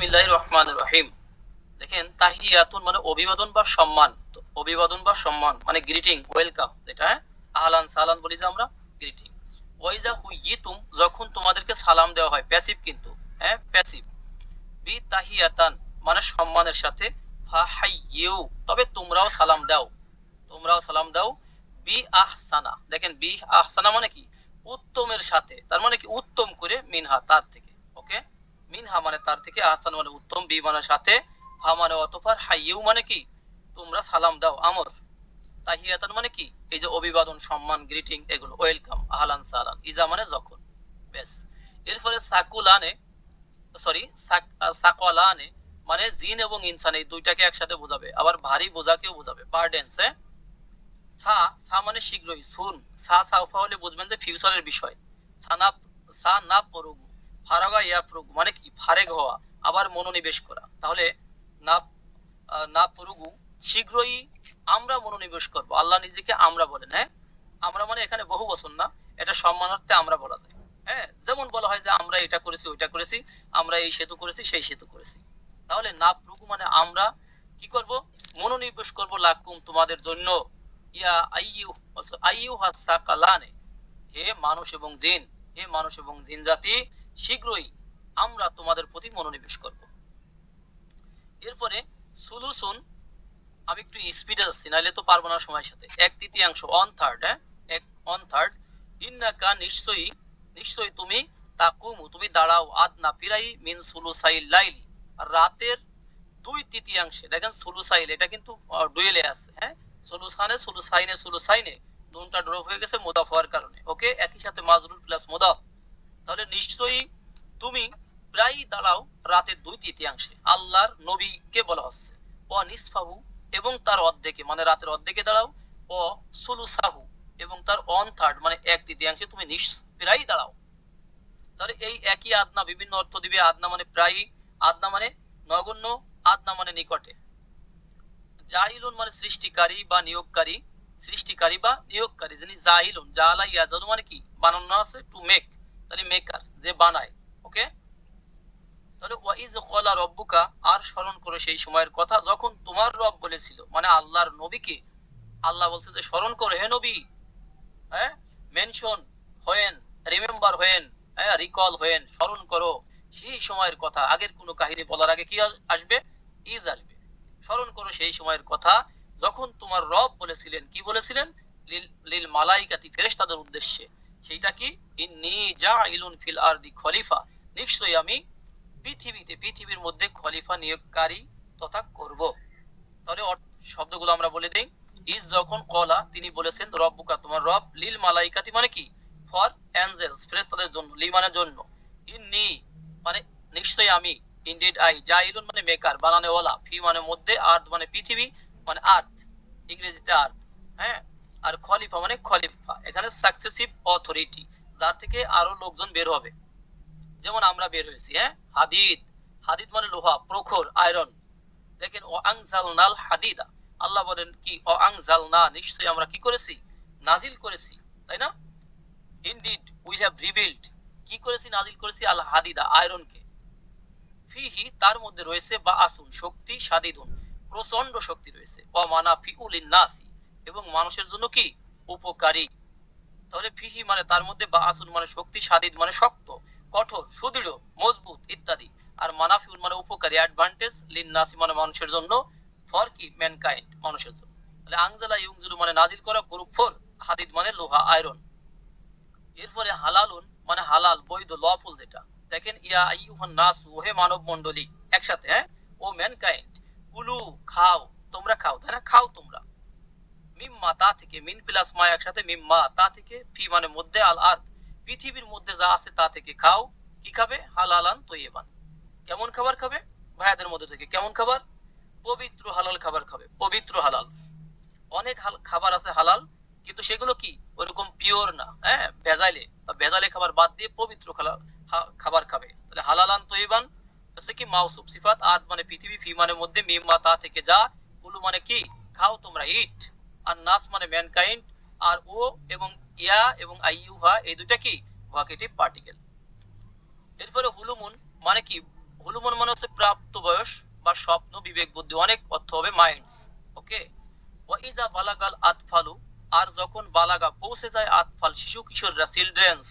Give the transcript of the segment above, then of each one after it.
বিসমিল্লাহির রহমানির রহিম। দেখেন তাহিয়াতুন মানে অভিবাদন বা সম্মান। তো অভিবাদন বা সম্মান মানে গ্রিটিং, ওয়েলকাম, যেটা আহলান সালান বলি যে আমরা, গ্রিটিং। ওয়াইজা হুইয়িতুম যখন তোমাদেরকে সালাম দেওয়া হয়, প্যাসিভ কিন্তু, প্যাসিভ। বি তাহিয়াতান মানে সম্মানের সাথে, ফাহাইয়ু তবে তোমরাও সালাম দাও, তোমরাও সালাম দাও। বি আহসানা, দেখেন বি আহসানা মানে কি, উত্তমের সাথে, তার মানে কি উত্তম করে, মিনহা তার থেকে, ওকে। মিনহা মানে তার থেকে, আহসান মানে উত্তম, বি মানে সাথে, হা মানে অতঃপর, হাইয়ু মানে কি তোমরা সালাম দাও, আমর। তাহিয়াতান মানে কি এই যে অভিবাদন, সম্মান, গ্রিটিং, এগুলো ওয়েলকাম, আহলান সালান। ইজা মানে যখন, বেশ। এরপরে সাকুলানে, সরি সাকলানে মানে জিন এবং ইনসান, এই দুইটাকে একসাথে বোঝাবে, আবার ভারী বোঝাকেও বোঝাবে, বার্ডেন্স। সা সা মানে শীঘ্রই, সুন। সাউফা হলে বুঝবেন যে ফিউচারের বিষয়। সানা সা না পরুগু, ফারাগা ইয়া পরুগু মানে কি ফারেগ হওয়া, আবার মনোনিবেশ করা। তাহলে না না পরুগু শীঘ্রই আমরা মনোনিবেশ করব। আল্লাহ নিজেকে আমরা বলেন, আমরা মানে এখানে বহু বচন না, এটা সম্মানার্থে আমরা বলা যায়। যেমন বলা হয় যে আমরা এটা করেছি, ওইটা করেছি, আমরা এই সেতু করেছি, সেই সেতু করেছি। তাহলে না পরুগু মানে আমরা কি করব, মনোনিবেশ করব, লাকুম তোমাদের জন্য, ইয়া আইয়ুহা সাকালানে হে মানুষ এবং জিন, হে মানুষ এবং জিন জাতি, শীঘ্রই আমরা তোমাদের প্রতি মনোনিবেশ করব। এরপরে সুলুসুন, আমি একটু স্পিডে যাচ্ছি নাহলে তো পারবো না সময়ের সাথে। এক তৃতীয়াংশ, ওয়ান থার্ড, এক ওয়ান থার্ড। ইন্নাকা নিশ্চয়ই, নিশ্চয়ই তুমি, তাকুমু তুমি দাঁড়াও, আদনা পিরাই মিন সুলুসাইল লাইলি রাতের দুই তৃতীয়াংশে। দেখেন সুলুসাইল এটা কিন্তু ডুয়েলে আছে, সুলুসানে সুলুসাইনে সুলুসাইনে, নুনটা ড্রপ হয়ে গেছে মুদাফ হওয়ার কারণে, ওকে। একই সাথে মাজরুর প্লাস মুদাফ। তাহলে নিশ্চয়ই তুমি প্রায় দাঁড়াও রাতের দুই তৃতীয়াংশে, আল্লাহর নবীকে বলা হচ্ছে। ও নিসফাহু এবং তার অর্ধেকে, মানে রাতের অর্ধেকে দাঁড়াও। ও সুলুসাহু এবং তার ওয়ান থার্ড মানে এক তৃতীয়াংশে তুমি প্রায় দাঁড়াও। তাহলে এই একই আদনা বিভিন্ন অর্থ দিবে। আদনা মানে প্রায়, আদনা মানে নগণ্য, আদনা মানে নিকটে। জাইলুন মানে সৃষ্টিকারী বা নিয়োগকারী, সৃষ্টিকারী বা নিয়োগকারী, যিনি জাইলুন, জালা ইয়াজাদু মানে কি বানানো আছে, টু মেক, তাহলে মেকার, যে বানায়, ওকে। তাহলে ওয়াইজ ক্বালা রব্বুকা আর স্মরণ করো সেই সময়ের কথা যখন তোমার রব বলেছিল, মানে আল্লাহর নবীকে আল্লাহ বলছে যে স্মরণ করো হে নবী, mention when, remember when, recall when, স্মরণ করো সেই সময়ের কথা। আগের কোনো কাহিনী বলার আগে কি আসবে, ইজ আসবে। স্মরণ করো সেই সময়ের কথা যখন তোমার রব বলেছিলেন, কি বলেছিলেন, লিল মালাইকাতি ফেরেশতাদের উদ্দেশ্যে, সেইটা কি, ইন্নী জাইলুন ফিল আরদি খলিফা, নিশ্চয়ই আমি পৃথিবীতে, পৃথিবীর মধ্যে খলিফা নিয়োগকারী তথা করব। তাহলে শব্দগুলো আমরা বলে দেই। ইজ যখন, কলা তিনি বলেছেন, রব্বুকা তোমার রব, লিল মালাইকাতি মানে কি ফর অ্যাঞ্জেলস ফেরেশতাদের জন্য, লি মানে জন্য, ইন্নী মানে নিশ্চয়ই আমি, ইনডিড আই, জাইলুন মানে মেকার বানানেওয়ালা, ফি মানে মধ্যে, আর্থ মানে পৃথিবী মানে আর্থ, ইংরেজিতে আর্থ, আর খলিফা মানে খলিফা, এখানে সাকসেসিভ অথরিটি, যার থেকে আরো লোকজন বের হবে, যেমন আমরা বের হয়েছি। হাদিদ, হাদিদ মানে লোহা, প্রখর, আয়রন। দেখেন ও আনজালনাল হাদিদা, আল্লাহ বলেন কি, ও আনজালনা নিশ্চয়ই আমরা কি করেছি, নাজিল করেছি, তাই না। ইনডিড উই হ্যাভ রিবিল্ড, কি করেছি, নাজিল করেছি, আল হাদিদা আয়রনকে। ফিহি তার মধ্যে রয়েছে, বা আসুন শক্তি, সাদিদুন প্রচন্ড শক্তি রয়েছে, অমানা ফিউলিন নাসি এবং মানুষের জন্য কি উপকারী। তাহলে ফিহি মানে তার মধ্যে, বা আসুন মানে শক্তি, সাদিদ মানে শক্ত, কঠোর, সুদৃঢ়, মজবুত ইত্যাদি। আর মানাফিউন মানে উপকারী, অ্যাডভান্টেজ, লিন্নাসি মানে মানুষের জন্য, ফর কি ম্যানকাইন্ড মানুষের জন্য। তাহলে আনজালা ইউনজিলু মানে নাজিল করা, গ্রুপ 4, হাদিদ মানে লোহা, আয়রন। এরপরে হালালুন মানে হালাল, বৈধ, লফুল যেটা। দেখেন ইয়া আইয়ুহান নাস, ওহে মানব মণ্ডলী, একসাথে, ও ম্যানকাইন্ড, কুলু খাও, তোমরা খাও, তাই না, খাও তোমরা, মিম্মা তা থেকে, মিন প্লাস মা একসাথে, মিম্মা তা থেকে, ফি মানে মধ্যে, আল আর্থ পৃথিবীর মধ্যে যা আছে তা থেকে খাও। কি খাবে, হালালান তৈয়বান, কেমন খাবার খাবে, ভাইয়াদের মধ্যে থেকে কেমন খাবার, পবিত্র হালাল খাবার খাবে, পবিত্র হালাল। অনেক খাবার আছে হালাল, কিন্তু সেগুলো কি ওরকম পিওর না, ভেজাইলে, ভেজালে খাবার বাদ দিয়ে পবিত্র খাবার খাবে। তাহলে হালালান তৈবান হচ্ছে কি মাউসুফ সিফাত, আদ মানে পৃথিবী, ফি মানে মধ্যে, মিম্মা তা থেকে যা, কুলু মানে কি খাও তোমরা, ইট। আর নাস মানে ম্যানকাইন্ড, আর ও এবং ইয়া এবং আইয়ুহা এই দুটা কি ভোকেটিভ পার্টিকেল। এরপরে হুলুমুন মানে কি, হুলুমুন মানে হচ্ছে বিবেক বুদ্ধি অনেক, অর্থ হবে মাইন্ডস। ওকে, ওয়াইজা বালাগাল আতফালু, আর যখন বালাগা পৌঁছে যায় আতফাল শিশু কিশোররা, চিলড্রেন্স,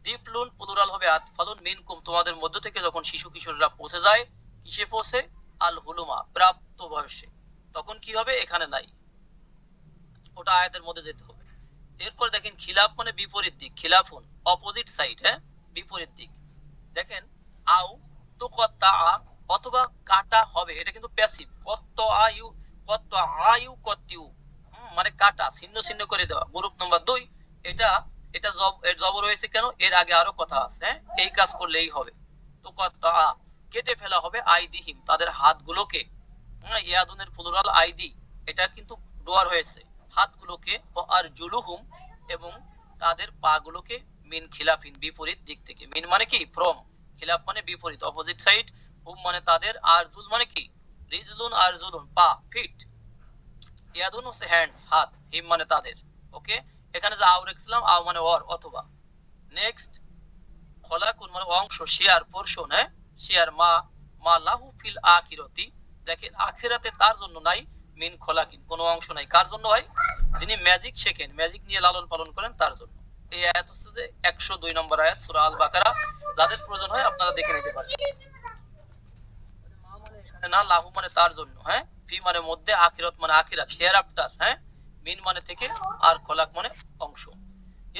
দিপলুন প্লুরাল হবে আতফালুন, মিনকুম তোমাদের মধ্য থেকে যখন শিশু কিশোররা পৌঁছে যায়, কিসে পৌঁছে? আল হুলুমা প্রাপ্ত বয়সে, তখন কি হবে? এখানে নাই, ওটা আয়াতের মধ্যে যেতে হবে। এরপর দেখেন খিলাফ মানে বিপরীত দিক, খিলাফুন অপোজিট সাইড, হ্যাঁ বিপরীত দিক। দেখেন আও তো কত্তা, অথবা কাটা হবে, এটা কিন্তু প্যাসিভ, কত্ত আয়ু, কত্ত আয়ু কত্তিউ, মানে কাটা, ছিন্ন ছিন্ন করে দেওয়া। গ্রুপ নাম্বার 2, এটা এটা জবর হয়েছে কেন? এর আগে আরো কথা আছে, হ্যাঁ এই কাজ করলেই হবে। তো কত্তা কেটে ফেলা হবে আইদিহিম তাদের হাতগুলোকে, ইয়াদুনের প্লুরাল আইদি, এটা কিন্তু ডোয়ার হয়েছে, হাতগুলোকে, আর জুলুহুম এবং তাদের পা গুলোকে, মিন খিলাফিন বিপরীত দিক থেকে, মিন মানে কি? ফ্রম, খিলাফ মানে বিপরীত অপোজিট সাইড, হুম মানে তাদের, আরজুল মানে কি? রিজলুন আরজুলুন পা ফিট, ইয়াদুন হচ্ছে হ্যান্ডস হাত, হিম মানে তাদের। ওকে, এখানে যে আও রেখেছিলাম, আও মানে অর অথবা। নেক্সট খলাকুন মানে অংশ, শেয়ার পোরশন, হ্যাঁ শেয়ার, মা মা লাহু ফিল আখিরাতি, দেখেন আখিরাতে তার জন্য নাই, মিন খলাকিন কোনো অংশ নাই, কার জন্য হয়? যিনি ম্যাজিক শেখেন, ম্যাজিক নিয়ে লালন পালন করেন তার জন্য। এই আয়াত হচ্ছে যে 102 নম্বর আয়াত সূরা আল বাকারা, যাদের প্রয়োজন হয় আপনারা দেখে নিতে পারেন। মা মানে এখানে না, লাহু মানে তার জন্য, হ্যাঁ ফি মানে মধ্যে, আখিরাত মানে আখিরাত, হেয়ার আফটার, হ্যাঁ মিন মানে থেকে, আর খলাক মানে অংশ।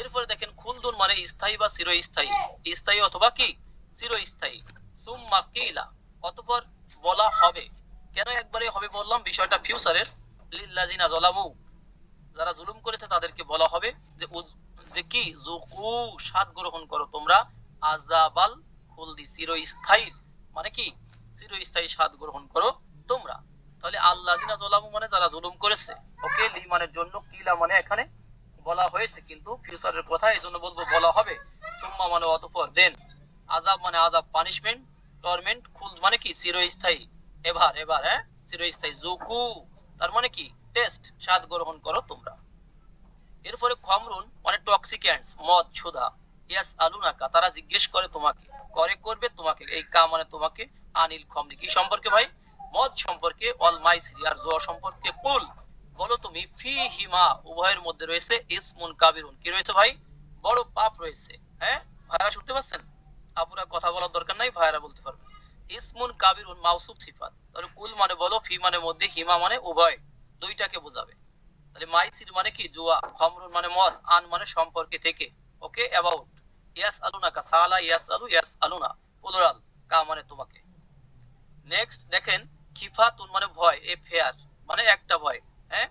এরপরে দেখেন খুলদুন মানে স্থায়ী বা চিরস্থায়ী, স্থায়ী অথবা কি চিরস্থায়ী। সুম্মা কিলা অতঃপর বলা হবে, কেন একবারে হবে বললাম? বিষয়টা ফিউচারের, লিল্লাযিনা যালামু যারা জুলুম করেছে তাদেরকে বলা হবে যে যে কি যুকু স্বাদ গ্রহণ করো তোমরা, আযাবাল খুলদি চিরস্থায়ী, মানে কি চিরস্থায়ী স্বাদ গ্রহণ করো তোমরা। তাহলে আল্লাযিনা যালামু মানে যারা জুলুম করেছে। ওকে, লি মানে জন্য, কিলা মানে এখানে বলা হয়েছে কিন্তু ফিউচারের কথা, এই জন্য বলবো বলা হবে। সুম্মা মানে অতঃপর, দেন আযাব মানে আযাব পানিশমেন্ট, টর্মেন্ট, খুলদ মানে কি চিরস্থায়ী, এবার এবার, হ্যাঁ চিরস্থায়ী, যুকু তার মানে কি টেস্ট, স্বাদ গ্রহণ করো তোমরা। এরপরে খমরুন মানে টক্সিক্যান্টস, মদ সুধা, ইয়াস আলুনাকা তারা জিজ্ঞেস করে তোমাকে, করবে তোমাকে, এই কা মানে তোমাকে, আনিল খমরি কি সম্পর্কে ভাই? মদ সম্পর্কে, অল মাইসিরি আর জুয়া সম্পর্কে, কুল বলো তুমি, ফি হিমা উভয়ের মধ্যে রয়েছে, ইসমুন কাবিরুন কি রয়েছে ভাই? বড় পাপ রয়েছে। হ্যাঁ ভাইরা শুনতে পাচ্ছেন? আপুরা কথা বলার দরকার নাই, ভাইরা বলতে পারবে। ইসমুন কাবিরুন মাউসুফ সিফাত, তাহলে কুল মানে বলো, ফি মানে মধ্যে, হিমা মানে উভয়, দুইটাকে বোঝাবে। তাহলে মাইসির মানে কি জুয়া, খমরুন মানে মদ, আন মানে সম্পর্কে থেকে। ওকে, অ্যাবাউট, ইয়াস আলুনাকা সালা ইয়াস আলু ইয়াস আলুনা প্লুরাল, কা মানে তোমাকে। নেক্সট দেখেন খিফাতুন মানে ভয়, এ ফেয়ার মানে একটা ভয়, হ্যাঁ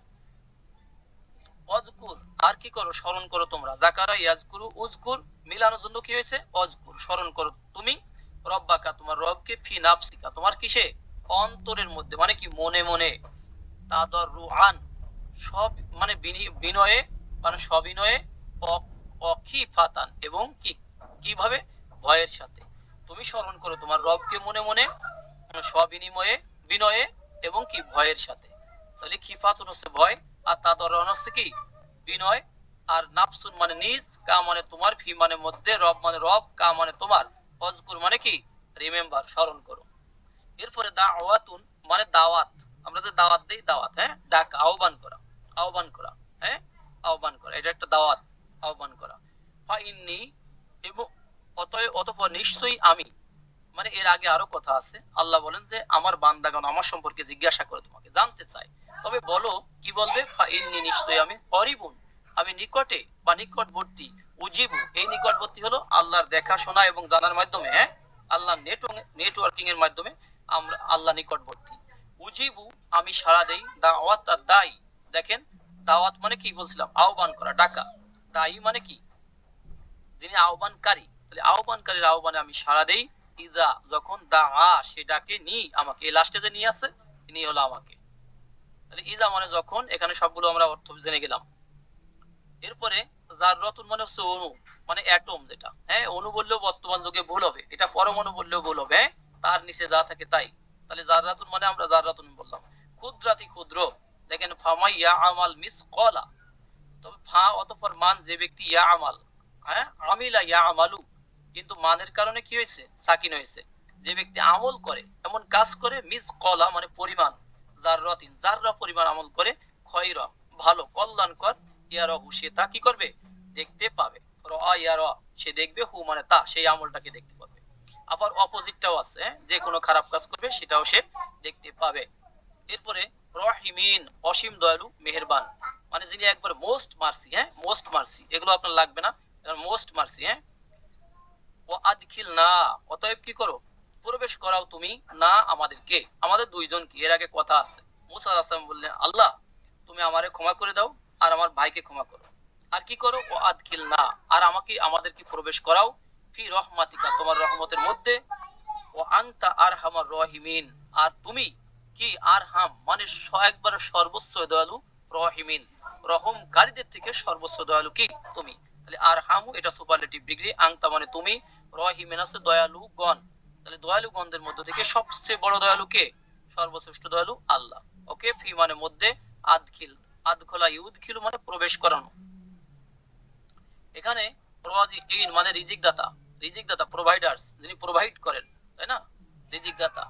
অজকুর আর কি করো? স্মরণ করো তোমরা, জাকারা ইয়াজকুরু উজকুর মিলানোর জন্য কি হয়েছে? অজকুর স্মরণ করো তুমি, রব্বাকা তোমার রবকে, ফি নাফসিকা তোমার কিসে? অন্তরের মধ্যে, মানে কি মনে মনে, তাদাররুআন সব মানে বিনয়ে, মানে সবিনয়ে, অখিফাতান এবং কি কিভাবে? ভয়ের সাথে। তুমি স্মরণ করো তোমার রবকে মনে মনে, সবিনিময়ে, বিনয়ে এবং কি ভয়ের সাথে। তাহলে খিফাতুন হচ্ছে ভয়, আর তাদাররুআন হচ্ছে কি বিনয়, আর নাফসুন মানে নিজ, কা মানে তোমার, ফি মানে মধ্যে, রব মানে রব, কা মানে তোমার, অজকুর মানে কি রিমেম্বার স্মরণ করো। এরপরে দাওয়াতুন মানে দাওয়াত, আমরা যে দাওয়াত দেই, দাওয়াত, হ্যাঁ ডাক, আহ্বান করা, আহ্বান করা, হ্যাঁ আহ্বান করা, এটা একটা দাওয়াত, আহ্বান করা। ফা ইন্নী এবং অতঃপর নিশ্চয়ই আমি, মানে এর আগে আরো কথা আছে, আল্লাহ বলেন যে আমার বান্দাগণ আমার সম্পর্কে জিজ্ঞাসা করে, তোমাকে জানতে চায়, তবে বলো কি বলবে? ফা ইন্নী নিশ্চয়ই আমি, করিবুন আমি নিকটে বা নিকটবর্তী, উজিবু এই নিকটবর্তী হলো আল্লাহর দেখাশোনা এবং জানার মাধ্যমে, হ্যাঁ আল্লাহর নেটওয়ার্কিং এর মাধ্যমে আমরা আল্লাহ নিকটবর্তী। উজিবু আমি সাড়া দেই, দাওয়াত আর দাই, দেখেন দাওয়াত মানে কি বলছিলাম? আহ্বান করা, ডাকা। দাই মানে কি? যিনি আহ্বানকারী, তাহলে আহ্বানকারীর আহ্বানে আমি সাড়া দেই, ইদা যখন দা সে ডাকে, নি আমাকে, এই লাস্টে যে নি আছে, ইনি হলো আমাকে। তাহলে ইজা মানে যখন, এখানে সবগুলো আমরা অর্থ জেনে গেলাম। এরপরে জাররাতুন মানে হচ্ছে অণু, মানে অ্যাটম যেটা, হ্যাঁ অণু বললেও বর্তমান যুগে ভুল হবে, এটা পরমাণু বললেও ভুল হবে, হ্যাঁ তার নিচে যা থাকে তাই। তাহলে জাররাতুন মানে আমরা জাররাতুন বললাম। ক্ষুদ্রাতি ক্ষুদ্র, দেখেন ফামাই ইয়া আমাল মিসকালা, তবে ফা অতঃপর মান যে ব্যক্তি, ইয়া আমাল, হ্যাঁ আমিলা ইয়া আমালু, কিন্তু মানের কারণে কি হয়েছে? সাকিন হয়েছে। যে ব্যক্তি আমল করে, এমন কাজ করে, মিসকালা মানে পরিমাণ, যাররাতিন যাররা পরিমাণ আমল করে, খয়রা ভালো কল্যাণকর, ইয়ারাহু সে তা কি করবে, দেখতে পাবে। রা ইয়ারা সে দেখবে, হু মানে তা, সেই আমলটাকে দেখতে পাবে। আবার অপোজিটটাও আছে, যে কোনো খারাপ কাজ করবে সেটাও সে দেখতে পাবে। এরপরে রহিমিন অসীম দয়ালু মেহেরবান, মানে যিনি একবার মোস্ট মার্সি, হ্যাঁ মোস্ট মার্সি, এগুলো আপনার লাগবে না, মোস্ট মার্সি। হ্যাঁ ও আদখিল না, অতএব কি করো, প্রবেশ করাও তুমি না আমাদেরকে, আমাদের দুইজনকে। এর আগে কথা আছে, মুসা আলাইহিস সালাম বললেন আল্লাহ তুমি আমারে ক্ষমা করে দাও আর আমার ভাইকে ক্ষমা করো, আর কি করো, ও আদখিল না আর আমাদেরকে প্রবেশ করাও, ফি রহমাতিকা তোমার রহমতের মধ্যে, ও আনতা আরহামার রহিমিন আর তুমি কি আরহাম মানে একবার সর্বোচ্চ দয়ালু, রহিমিন রহমকারীদের থেকে সর্বোচ্চ দয়ালু কি তুমি। তাহলে আরহামু এটা সুপারলেটিভ ডিগ্রি, আনতা মানে তুমি, রহিমিন আছে দয়ালু গণ, তাহলে দয়ালু গণদের মধ্যে থেকে সবচেয়ে বড় দয়ালু কে, সর্বশ্রেষ্ঠ দয়ালু আল্লাহ। ওকে, ফি মানে মধ্যে, আদখিল আদখলা ইউদখিলু মানে প্রবেশ করানো। এখানে রাজিকিন মানে রিজিক দাতা, রিজিক দাতা প্রোভাইডার্স, যিনি প্রোভাইড করেন, তাই না, রিজিক দাতা।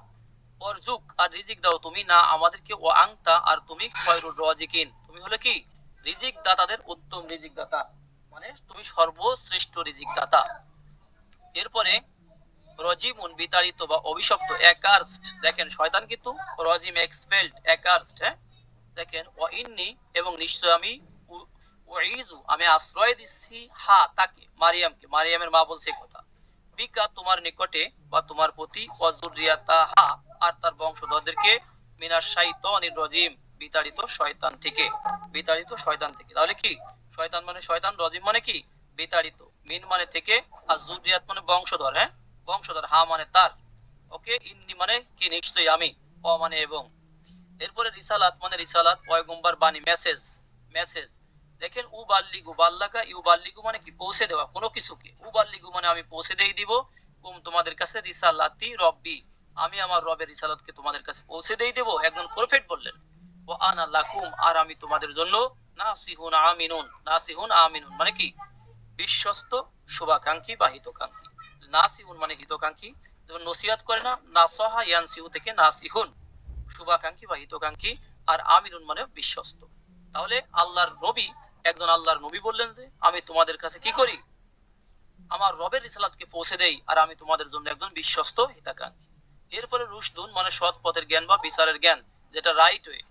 অরজুক আর রিজিক দাও তুমি না আমাদেরকে, ও আংতা আর তুমি, খয়রুর রাজিকিন তুমি হলে কি, রিজিক দাতাদের উত্তম রিজিক দাতা, মানে তুমি সর্বশ্রেষ্ঠ রিজিক দাতা। এরপরে রজিমুন বিতাড়িত বা অভিশপ্ত, অ্যাকার্সড, দেখেন শয়তান কিন্তু রজিম এক্সপেলড, অ্যাকার্সড। হ্যাঁ দেখেন ও ইন্নি এবং নিশ্চয় আমি, ওয়াইজু আমি আশ্রয় দিচ্ছি, হা তাকে মারিয়ামকে, মারিয়ামের মা বলছে কথা, বিকা তোমার নিকটে বা তোমার প্রতি, ওয়াজুরিয়াতাহা আর তার বংশধরদেরকে, মিনাশ শাইতানির রজিম বিতাড়িত শয়তান থেকে, বিতাড়িত শয়তান থেকে। তাহলে কি শয়তান মানে শয়তান, রজিম মানে কি বিতাড়িত, মিন মানে থেকে, আর জুরিয়াত মানে বংশধর, হ্যাঁ বংশধর, হা মানে তার। ওকে, ইন্নি মানে কি নিশ্চয়ই আমি, অ মানে এবং। এরপরে রিসালাত মানে রিসালাত, পয়গম্বর বাণী, মেসেজ, মেসেজ। দেখেন উবাল্লিগু বাল্লাকা ইউবাল্লিগু মানে কি পৌঁছে দেওয়া কোনো কিছুকে, উবাল্লিগু মানে আমি পৌঁছে দিয়ে দিব, কুম তোমাদের কাছে, রিসালাতি রব্বি আমি আমার রবের রিসালাতকে তোমাদের কাছে পৌঁছে দিয়ে দেব, একজন প্রফেট বললেন। ও আনা লাকুম আর আমি তোমাদের জন্য, নাসিহুন আমিনুন, নাসিহুন আমিনুন মানে কি বিশ্বস্ত, শুভাকাঙ্ক্ষী বা হিতকাঙ্ক্ষী। নাসিহুন মানে হিতকাঙ্ক্ষী, যেমন নসিহত করে না, নাসহা ইয়ানসিহু থেকে নাসিহুন শুভাকাঙ্ক্ষী বা হিতকাঙ্ক্ষী, আর আমিনুন মানে বিশ্বস্ত। তাহলে আল্লাহর নবী, একজন আল্লাহর নবী বললেন যে আমি তোমাদের কাছে কি করি, আমার রবের রিসালাতকে পৌঁছে দেই, আর আমি তোমাদের জন্য একজন বিশ্বস্ত হিতাকাঙ্ক্ষী। এরপরে রুশদুন মানে সৎ পথের জ্ঞান বা বিচারের জ্ঞান, যেটা রাইট ওয়ে।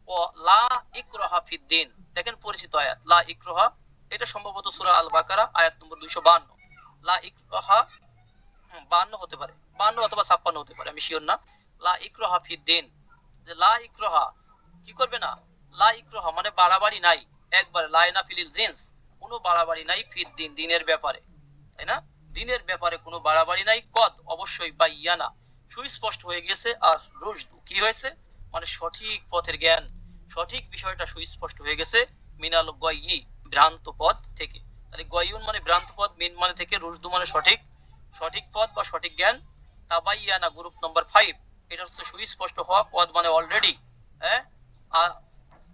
ও লা ইকরাহা ফিদ্দিন, দেখেন পরিচিত আয়াত লা ইকরাহা, এটা সম্ভবত সূরা আল বাকারা আয়াত নম্বর 252। লা ইকরাহা 52 হতে পারে, 52 অথবা 56 হতে পারে, আমি শিওর না। লা ইকরাহা ফিদ্দিন, যে লা ইকরাহা কি করবে না, লা ইকরাহা মানে বাড়াবাড়ি নাই, একবারে লাইনা ফিলিল জিন্স, কোনো বাড়াবাড়ি নাই, ফিদ্দিন দিনের ব্যাপারে, তাই না, দিনের ব্যাপারে কোনো বাড়াবাড়ি নাই, কদ অবশ্যই, বা ইয়ানা সুস্পষ্ট হয়ে গেছে, আর রুশদু কি হয়েছে মানে সঠিক পথের জ্ঞান, সঠিক বিষয়টা সুস্পষ্ট হয়ে গেছে, মিনাল গয়ি ভ্রান্ত পথ থেকে। তাহলে গয়ুন মানে ভ্রান্ত পথ, মিন মানে থেকে, রুশদু মানে সঠিক, সঠিক পথ বা সঠিক জ্ঞান। তাবাইয়ানা গ্রুপ নম্বর 5, এটা হচ্ছে সুস্পষ্ট হওয়া, পদ মানে অলরেডি, হ্যাঁ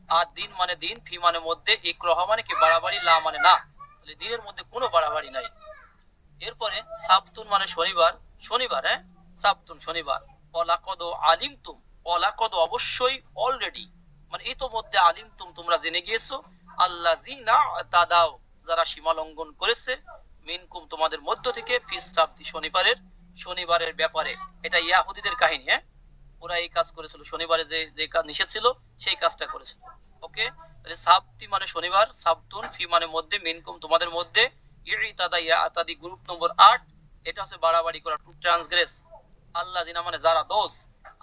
আর দিন মানে দিন, ফি মানে মধ্যে, ইকরাহ মানে কি বাড়াবাড়ি, লা মানে না, তাহলে দিনের মধ্যে কোনো বাড়াবাড়ি নাই। এরপরে সাবতুন মানে শনিবার, শনিবার, হ্যাঁ সাবতুন শনিবার। অলাকদ আলিমতুম, অলাকদ অবশ্যই, অলরেডি মানে ইতোমধ্যে, আলিমতুম তোমরা জেনে গিয়েছো, আল্লাযিনা তাদাও যারা সীমা লঙ্ঘন করেছে, মিনকুম তোমাদের মধ্য থেকে, ফিস সাবতি শনিবারের, শনিবারের ব্যাপারে। এটা ইয়াহুদীদের কাহিনী, হ্যাঁ ওরা এই কাজ করেছিল, শনিবারে যে যে কাজ নিষেধ ছিল সেই কাজটা করেছিল। ওকে, তাহলে সাবতি মানে শনিবার, সাবতুন ফি মানে মধ্যে, মিনকুম তোমাদের মধ্যে, ইতাদা ইয়াতাদি গ্রুপ নম্বর 8, এটা হচ্ছে বাড়াবাড়ি করা, টু ট্রান্সগ্রেস। আল্লাহ জিনা মানে যারা, দোষ,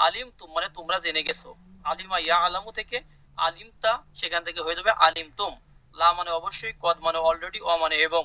আলিম তুম মানে তোমরা জেনে গেছো, আলিমা ইয়া আলামু থেকে, আলিমতা সেখান থেকে হয়ে যাবে আলিম তুম, লা মানে অবশ্যই, কদ মানে অলরেডি, অ মানে এবং।